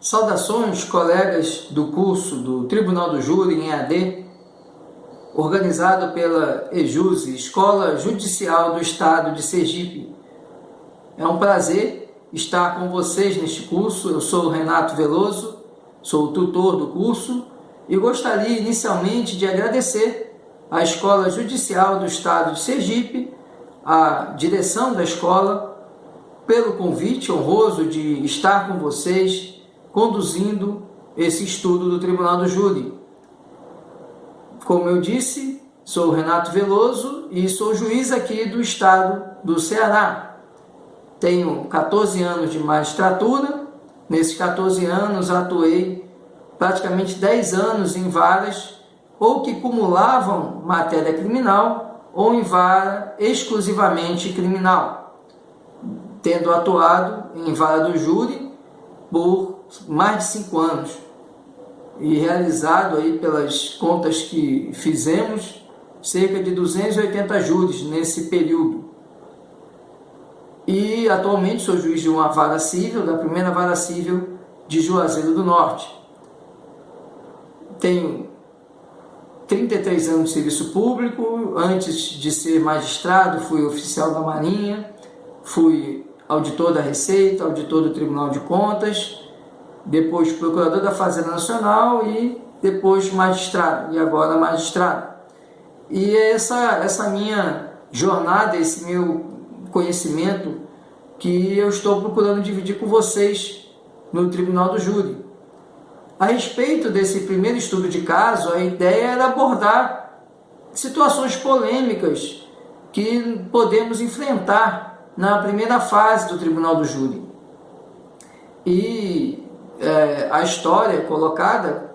Saudações, colegas do curso do Tribunal do Júri em EAD, organizado pela EJUSE, Escola Judicial do Estado de Sergipe. É um prazer estar com vocês neste curso. Eu sou o Renato Veloso, sou o tutor do curso e gostaria inicialmente de agradecer à Escola Judicial do Estado de Sergipe, à direção da escola, pelo convite honroso de estar com vocês conduzindo esse estudo do Tribunal do Júri. Como eu disse, sou Renato Veloso e sou juiz aqui do estado do Ceará. Tenho 14 anos de magistratura. Nesses 14 anos atuei praticamente 10 anos em varas ou que cumulavam matéria criminal ou em vara exclusivamente criminal, tendo atuado em vara do júri por mais de 5 anos e realizado aí pelas contas que fizemos cerca de 280 júris nesse período. E atualmente sou juiz de uma vara civil, da primeira vara civil de Juazeiro do Norte. Tenho 33 anos de serviço público. Antes de ser magistrado fui oficial da Marinha, fui auditor da Receita, auditor do Tribunal de Contas, depois procurador da Fazenda Nacional e depois magistrado, e agora magistrado. E essa minha jornada, esse meu conhecimento que eu estou procurando dividir com vocês no Tribunal do Júri. A respeito desse primeiro estudo de caso, a ideia era abordar situações polêmicas que podemos enfrentar na primeira fase do Tribunal do Júri. E a história colocada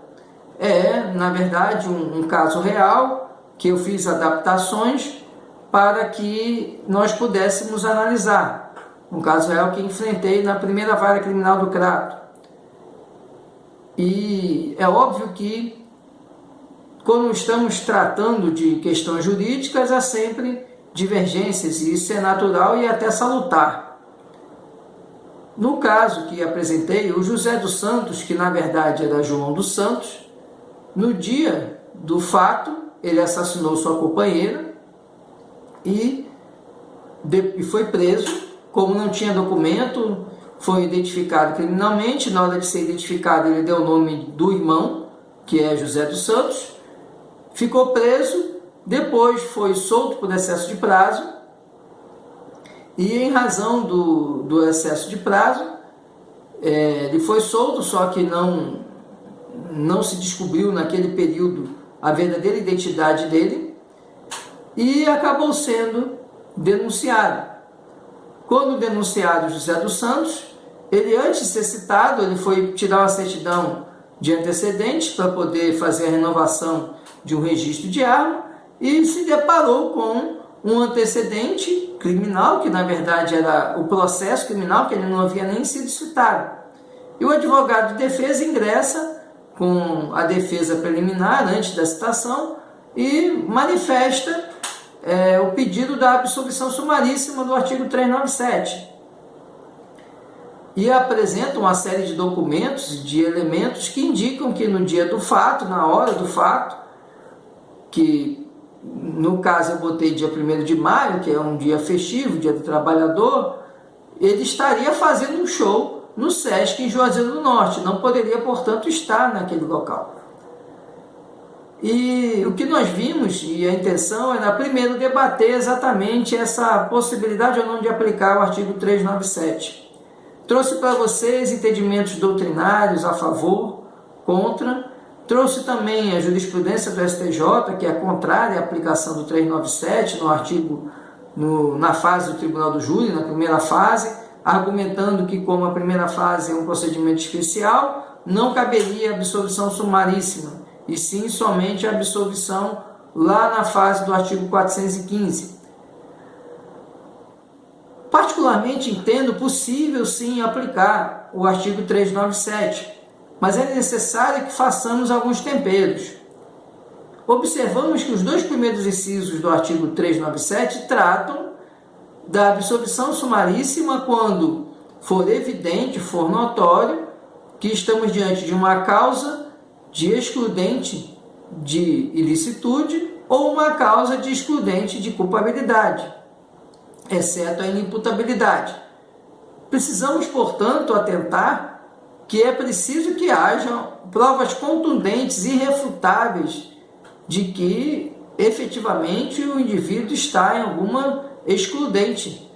é, na verdade, um caso real que eu fiz adaptações para que nós pudéssemos analisar. Um caso real que enfrentei na primeira vara criminal do Crato. E é óbvio que, quando estamos tratando de questões jurídicas, há sempre divergências, e isso é natural e até salutar. No caso que apresentei, o José dos Santos, que na verdade era João dos Santos, no dia do fato, ele assassinou sua companheira e foi preso. Como não tinha documento, foi identificado criminalmente. Na hora de ser identificado, ele deu o nome do irmão, que é José dos Santos, ficou preso, depois foi solto por excesso de prazo, e em razão do excesso de prazo, ele foi solto, só que não se descobriu naquele período a verdadeira identidade dele, e acabou sendo denunciado. Quando denunciado José dos Santos, ele, antes de ser citado, ele foi tirar uma certidão de antecedentes para poder fazer a renovação de um registro de arma e se deparou com um antecedente criminal, que na verdade era o processo criminal, que ele não havia nem sido citado. E o advogado de defesa ingressa com a defesa preliminar antes da citação e manifesta o pedido da absolvição sumaríssima do artigo 397. E apresenta uma série de documentos, de elementos que indicam que no dia do fato, na hora do fato, que no caso eu botei dia 1º de maio, que é um dia festivo, dia do trabalhador, ele estaria fazendo um show no Sesc em Juazeiro do Norte, não poderia, portanto, estar naquele local. E o que nós vimos, e a intenção era primeiro debater exatamente essa possibilidade ou não de aplicar o artigo 397. Trouxe para vocês entendimentos doutrinários a favor, contra. Trouxe também a jurisprudência do STJ, que é contrária à aplicação do 397 na fase do Tribunal do Júri, na primeira fase, argumentando que, como a primeira fase é um procedimento especial, não caberia absolvição sumaríssima, e sim somente a absolvição lá na fase do artigo 415. Particularmente entendo possível sim aplicar o artigo 397, mas é necessário que façamos alguns temperos. Observamos que os dois primeiros incisos do artigo 397 tratam da absolvição sumaríssima quando for evidente, for notório, que estamos diante de uma causa de excludente de ilicitude ou uma causa de excludente de culpabilidade, exceto a inimputabilidade. Precisamos, portanto, atentar que é preciso que hajam provas contundentes e irrefutáveis de que, efetivamente, o indivíduo está em alguma excludente.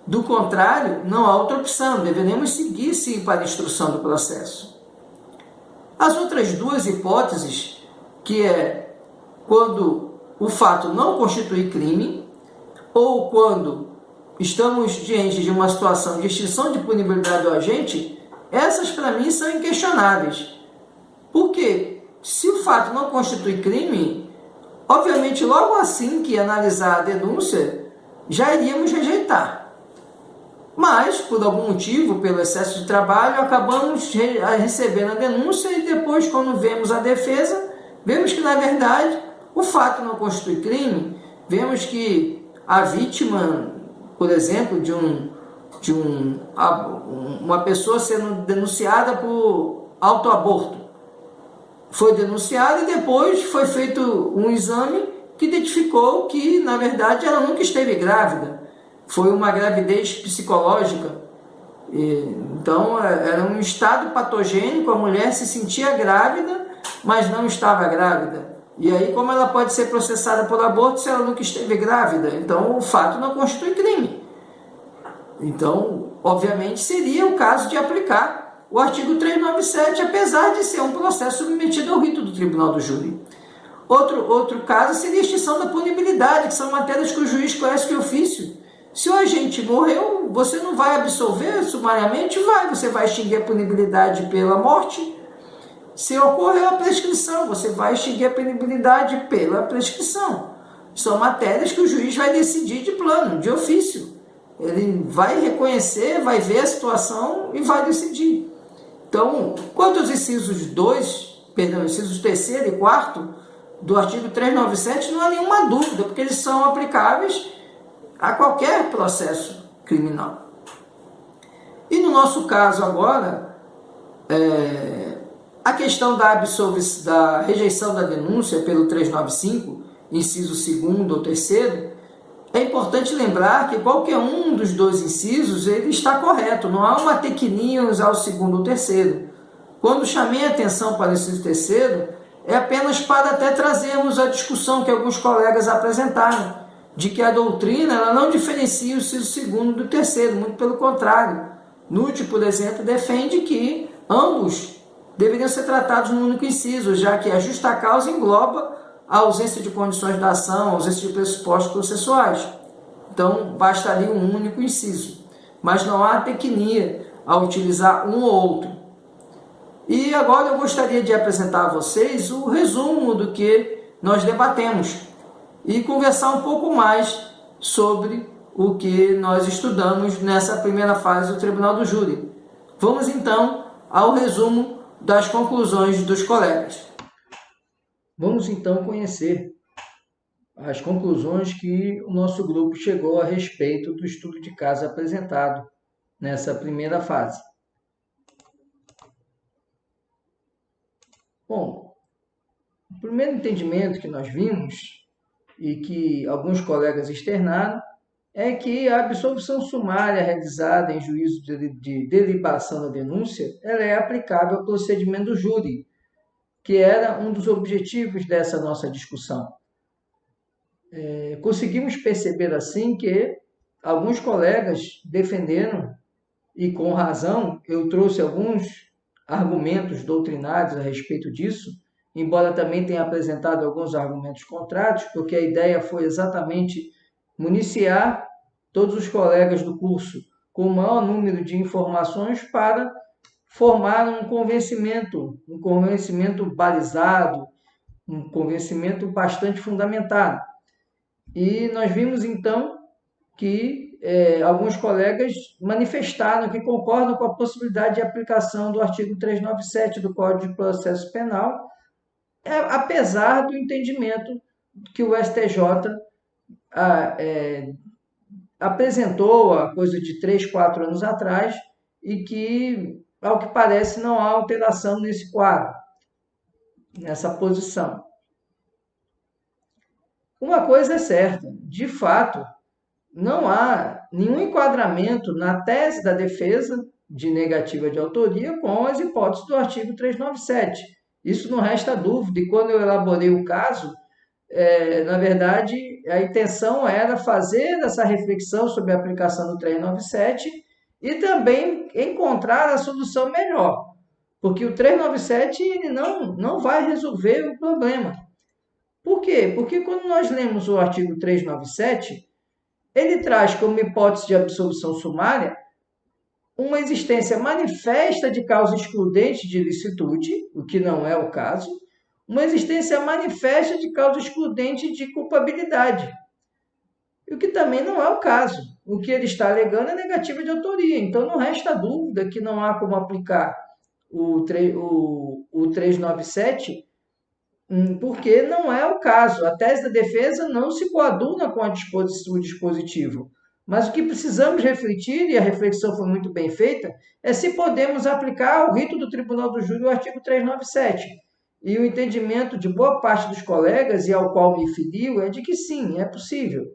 Do contrário, não há outra opção, deveremos seguir sim para a instrução do processo. As outras duas hipóteses, que é quando o fato não constitui crime, ou quando estamos diante de uma situação de extinção de punibilidade do agente, essas para mim são inquestionáveis. Porque se o fato não constitui crime, obviamente logo assim que analisar a denúncia, já iríamos rejeitar. Mas, por algum motivo, pelo excesso de trabalho, acabamos recebendo a denúncia e depois, quando vemos a defesa, vemos que, na verdade, o fato não constitui crime. Vemos que a vítima, por exemplo, uma pessoa sendo denunciada por autoaborto, foi denunciada e depois foi feito um exame que identificou que, na verdade, ela nunca esteve grávida. Foi uma gravidez psicológica. Então, era um estado patogênico, a mulher se sentia grávida, mas não estava grávida. E aí, como ela pode ser processada por aborto se ela nunca esteve grávida? Então, o fato não constitui crime. Então, obviamente, seria o caso de aplicar o artigo 397, apesar de ser um processo submetido ao rito do tribunal do júri. Outro caso seria a extinção da punibilidade, que são matérias que o juiz conhece de ofício. Se o agente morreu, você não vai absolver sumariamente? Você vai extinguir a punibilidade pela morte. Se ocorreu a prescrição, você vai extinguir a punibilidade pela prescrição. São matérias que o juiz vai decidir de plano, de ofício. Ele vai reconhecer, vai ver a situação e vai decidir. Então, quanto aos incisos 3º e 4º do artigo 397, não há nenhuma dúvida, porque eles são aplicáveis a qualquer processo criminal. E no nosso caso agora, a questão da rejeição da denúncia pelo 395, inciso 2º ou 3º, é importante lembrar que qualquer um dos dois incisos ele está correto, não há uma tequininha usar o 2º ou 3º. Quando chamei a atenção para o inciso 3º, é apenas para até trazermos a discussão que alguns colegas apresentaram, de que a doutrina ela não diferencia o inciso 2º do 3º, muito pelo contrário. Nutt, por exemplo, defende que ambos deveriam ser tratados num único inciso, já que a justa causa engloba a ausência de condições da ação, a ausência de pressupostos processuais. Então, basta ali um único inciso. Mas não há tecnia a utilizar um ou outro. E agora eu gostaria de apresentar a vocês o resumo do que nós debatemos e conversar um pouco mais sobre o que nós estudamos nessa primeira fase do Tribunal do Júri. Vamos então ao resumo das conclusões dos colegas. Vamos então conhecer as conclusões que o nosso grupo chegou a respeito do estudo de caso apresentado nessa primeira fase. Bom, o primeiro entendimento que nós vimos e que alguns colegas externaram, é que a absolvição sumária realizada em juízo de deliberação da denúncia, ela é aplicável ao procedimento do júri, que era um dos objetivos dessa nossa discussão. Conseguimos perceber assim que alguns colegas defenderam, e com razão, eu trouxe alguns argumentos doutrinários a respeito disso, embora também tenha apresentado alguns argumentos contrários, porque a ideia foi exatamente municiar todos os colegas do curso com o maior número de informações para formar um convencimento balizado, um convencimento bastante fundamentado. E nós vimos então que alguns colegas manifestaram que concordam com a possibilidade de aplicação do artigo 397 do Código de Processo Penal, apesar do entendimento que o STJ apresentou há coisa de 3, 4 anos atrás e que ao que parece, não há alteração nesse quadro, nessa posição. Uma coisa é certa, de fato, não há nenhum enquadramento na tese da defesa de negativa de autoria com as hipóteses do artigo 397. Isso não resta dúvida, e quando eu elaborei o caso, na verdade, a intenção era fazer essa reflexão sobre a aplicação do 397 e também encontrar a solução melhor, porque o 397 ele não vai resolver o problema. Por quê? Porque quando nós lemos o artigo 397, ele traz como hipótese de absolução sumária uma existência manifesta de causa excludente de ilicitude, o que não é o caso, uma existência manifesta de causa excludente de culpabilidade, o que também não é o caso. O que ele está alegando é negativa de autoria, então não resta dúvida que não há como aplicar o 397, porque não é o caso. A tese da defesa não se coaduna com o dispositivo. Mas o que precisamos refletir, e a reflexão foi muito bem feita, é se podemos aplicar ao rito do Tribunal do Júri o artigo 397. E o entendimento de boa parte dos colegas, e ao qual me filio, é de que sim, é possível.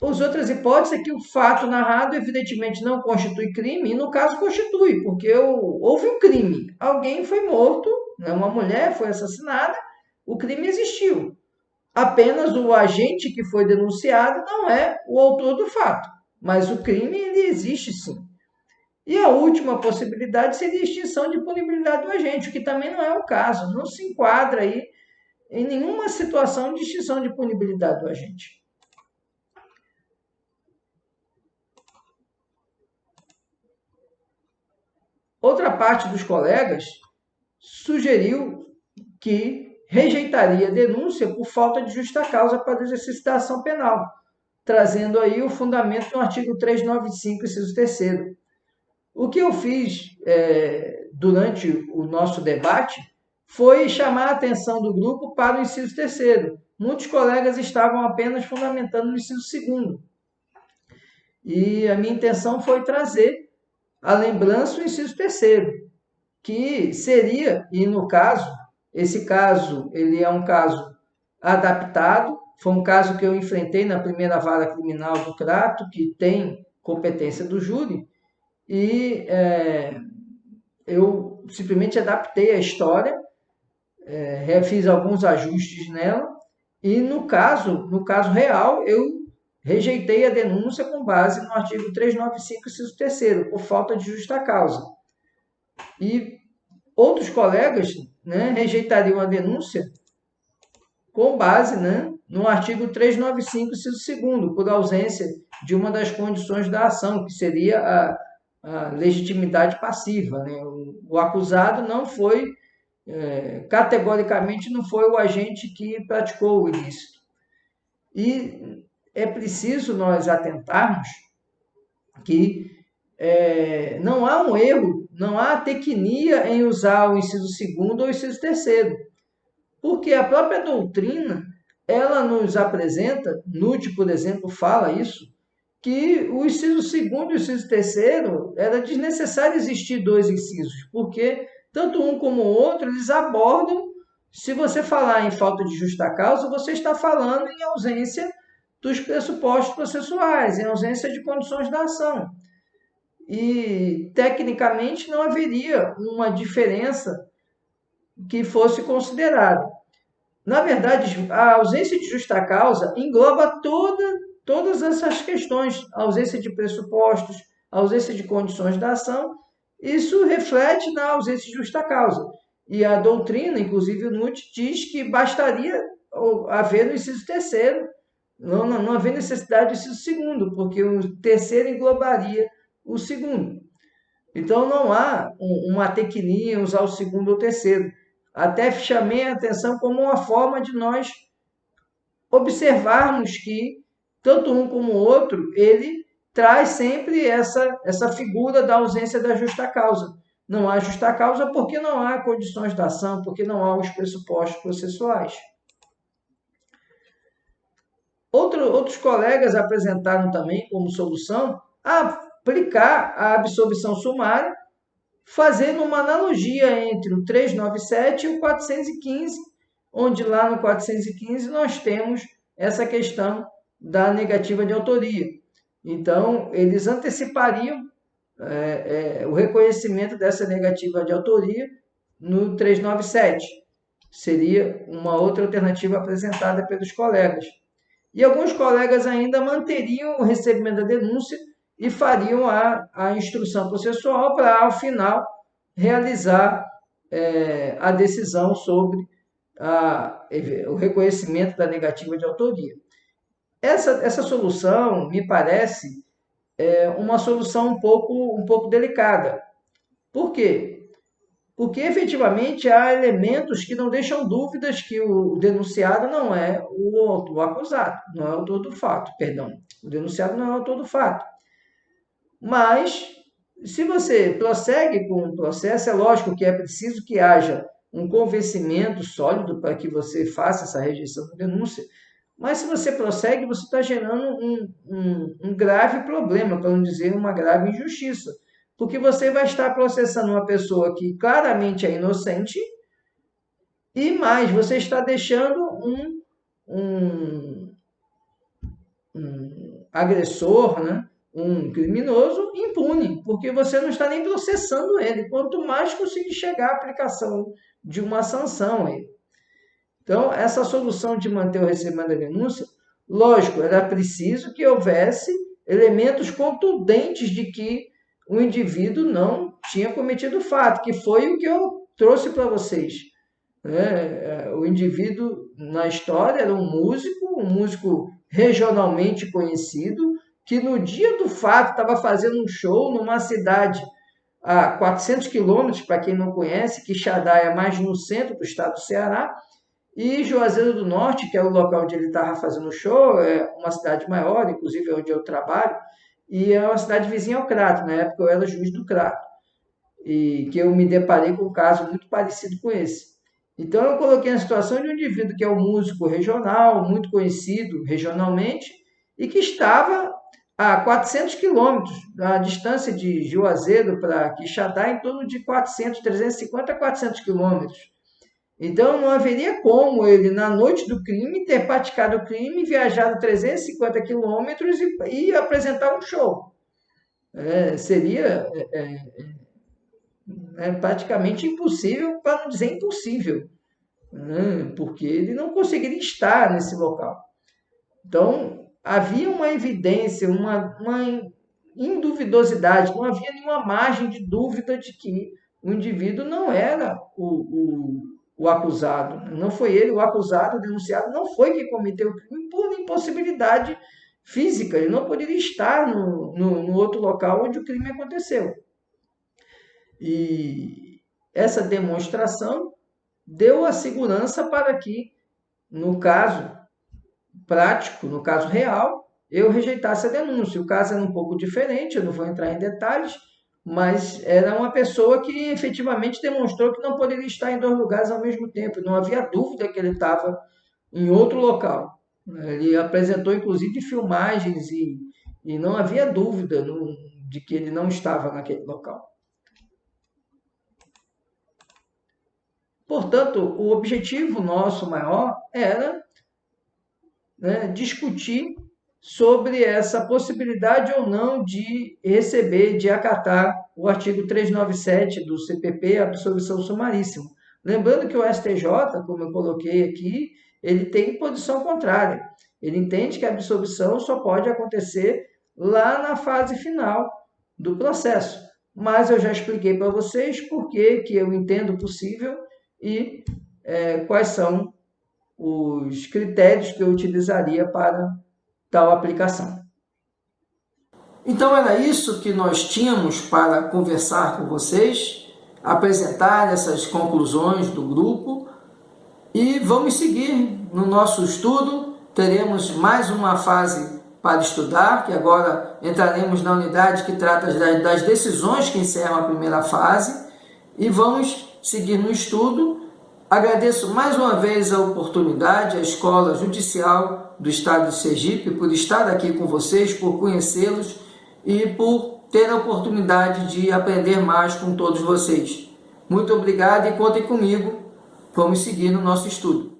As outras hipóteses é que o fato narrado evidentemente não constitui crime, e no caso constitui, porque houve um crime, alguém foi morto, uma mulher foi assassinada, o crime existiu. Apenas o agente que foi denunciado não é o autor do fato, mas o crime ele existe sim. E a última possibilidade seria a extinção de punibilidade do agente, o que também não é o caso, não se enquadra aí em nenhuma situação de extinção de punibilidade do agente. Outra parte dos colegas sugeriu que rejeitaria a denúncia por falta de justa causa para o exercício da ação penal, trazendo aí o fundamento no artigo 395, inciso 3º. O que eu fiz durante o nosso debate foi chamar a atenção do grupo para o inciso 3º. Muitos colegas estavam apenas fundamentando no inciso 2º. E a minha intenção foi trazer a lembrança do inciso 3º, que seria, e no caso, esse caso ele é um caso adaptado, foi um caso que eu enfrentei na primeira vara criminal do Crato, que tem competência do júri, e eu simplesmente adaptei a história, fiz alguns ajustes nela, e no caso real, eu rejeitei a denúncia com base no artigo 395, inciso 3º, por falta de justa causa. E outros colegas rejeitariam a denúncia com base no artigo 395, inciso 2º, por ausência de uma das condições da ação, que seria a legitimidade passiva. O acusado não foi, categoricamente, não foi o agente que praticou o ilícito. E é preciso nós atentarmos que não há um erro, não há tecnia em usar o inciso 2º ou o inciso 3º, porque a própria doutrina, ela nos apresenta, Nutt, por exemplo, fala isso, que o inciso 2º e o inciso 3º era desnecessário existir dois incisos, porque tanto um como o outro, eles abordam, se você falar em falta de justa causa, você está falando em ausência dos pressupostos processuais, em ausência de condições da ação. E, tecnicamente, não haveria uma diferença que fosse considerada. Na verdade, a ausência de justa causa engloba todas essas questões, a ausência de pressupostos, a ausência de condições da ação. Isso reflete na ausência de justa causa. E a doutrina, inclusive o Nutt, diz que bastaria haver no inciso 3º, não haver necessidade do inciso 2º, porque o 3º englobaria o 2º. Então, não há uma tecnia em usar o 2º ou o 3º. Até chamei a atenção como uma forma de nós observarmos que, tanto um como o outro, ele traz sempre essa figura da ausência da justa causa. Não há justa causa porque não há condições da ação, porque não há os pressupostos processuais. Outros colegas apresentaram também como solução aplicar a absolvição sumária, fazendo uma analogia entre o 397 e o 415, onde lá no 415 nós temos essa questão da negativa de autoria. Então, eles antecipariam o reconhecimento dessa negativa de autoria no 397. Seria uma outra alternativa apresentada pelos colegas. E alguns colegas ainda manteriam o recebimento da denúncia e fariam a instrução processual para, ao final, realizar a decisão sobre o reconhecimento da negativa de autoria. Essa solução, me parece, uma solução um pouco delicada. Por quê? Porque, efetivamente, há elementos que não deixam dúvidas que o denunciado não é o acusado, não é o autor do fato, perdão. O denunciado não é o autor do fato. Mas, se você prossegue com o processo, é lógico que é preciso que haja um convencimento sólido para que você faça essa rejeição da denúncia, mas se você prossegue, você está gerando um grave problema, para não dizer uma grave injustiça, porque você vai estar processando uma pessoa que claramente é inocente e mais, você está deixando um agressor, né? Um criminoso impune, porque você não está nem processando ele, quanto mais conseguir chegar à aplicação de uma sanção a ele. Então, essa solução de manter o recebimento da denúncia, lógico, era preciso que houvesse elementos contundentes de que o indivíduo não tinha cometido o fato, que foi o que eu trouxe para vocês. O indivíduo, na história, era um músico regionalmente conhecido, que no dia do fato estava fazendo um show numa cidade a 400 quilômetros, para quem não conhece, Quixadá é mais no centro do estado do Ceará, e Juazeiro do Norte, que é o local onde ele estava fazendo o show, é uma cidade maior, inclusive onde eu trabalho, e é uma cidade vizinha ao Crato. Na época eu era juiz do Crato, e que eu me deparei com um caso muito parecido com esse. Então eu coloquei a situação de um indivíduo que é um músico regional, muito conhecido regionalmente, e que estava a 400 quilômetros, a distância de Juazeiro para Quixadá, em torno de 350 a 400 quilômetros. Então, não haveria como ele, na noite do crime, ter praticado o crime, viajado 350 quilômetros e apresentar um show. Seria praticamente impossível, para não dizer impossível, porque ele não conseguiria estar nesse local. Então, havia uma evidência, uma induvidosidade, não havia nenhuma margem de dúvida de que o indivíduo não era o acusado. Não foi ele o acusado, o denunciado não foi quem cometeu o crime por impossibilidade física. Ele não poderia estar no outro local onde o crime aconteceu. E essa demonstração deu a segurança para que, no caso prático, no caso real, eu rejeitasse a denúncia. O caso era um pouco diferente, eu não vou entrar em detalhes, mas era uma pessoa que efetivamente demonstrou que não poderia estar em dois lugares ao mesmo tempo. Não havia dúvida que ele estava em outro local. Ele apresentou, inclusive, filmagens e não havia dúvida de que ele não estava naquele local. Portanto, o objetivo nosso maior era discutir sobre essa possibilidade ou não de receber, de acatar o artigo 397 do CPP, a absolvição sumaríssima. Lembrando que o STJ, como eu coloquei aqui, ele tem posição contrária. Ele entende que a absolvição só pode acontecer lá na fase final do processo. Mas eu já expliquei para vocês por que eu entendo possível e quais são os critérios que eu utilizaria para tal aplicação. Então era isso que nós tínhamos para conversar com vocês, apresentar essas conclusões do grupo e vamos seguir no nosso estudo. Teremos mais uma fase para estudar, que agora entraremos na unidade que trata das decisões que encerram a primeira fase e vamos seguir no estudo. Agradeço mais uma vez a oportunidade, à Escola Judicial do Estado de Sergipe, por estar aqui com vocês, por conhecê-los e por ter a oportunidade de aprender mais com todos vocês. Muito obrigado e contem comigo. Vamos seguir no nosso estudo.